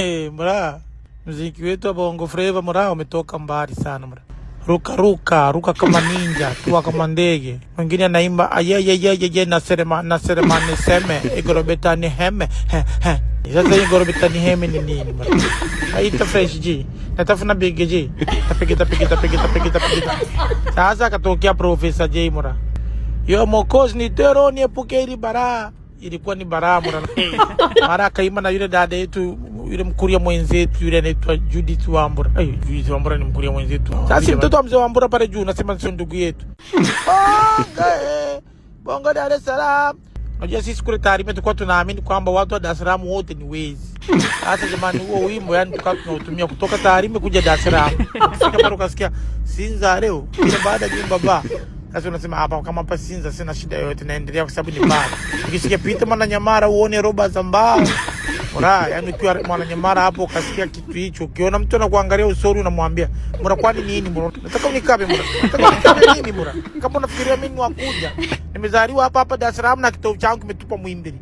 Mra, muziki wetu wa Bongo Flava mra umetoka mbali sana mra. Ruka kama ninja, tua kama ndege. Mwingine anaimba ayayayayay naserema niseme igorobeta ni heme. Sasa igorobeta ni heme ni nini mra? Haita fresh G. Natafuna big G. Tapigita. Sasa katokea Professor J mra. Yo mokozi ni tero ni epuke ili bara. Ilikuwa ni bara mra. Mara kaima na yule dada yetu yule mkuria mwenzetu yule anaitwa Judith Wambura. Judith Wambura ni mkuria mwenzetu. Sasa mtoto wa mzee Wambura pale juu nasema sio ndugu yetu. Bongo Dar es Salaam. Unajua sisi kule Tarime tulikuwa tunaamini kwamba watu wa Dar es Salaam wote ni wezi. Sasa jamani huo wimbo yani tukawa tunautumia kutoka Tarime kuja Dar es Salaam. Sasa kama ukasikia Sinza leo ile baada ya jumba ba. Sasa unasema hapa kama hapa Sinza sina shida yoyote naendelea kwa sababu ni mbali. Ukisikia pita Mwananyamara uone roba za mbao. Mura, yani ukiwa Mwananyamara hapo ukasikia kitu hicho, ukiona mtu anakuangalia usoni unamwambia, "Mura kwani nini mura? Nataka unikabe mura. Nataka unikabe nini mura? Kama unafikiria mimi ni wakuja. Nimezaliwa hapa Dar es Salaam na kitovu changu kimetupa Muhimbili."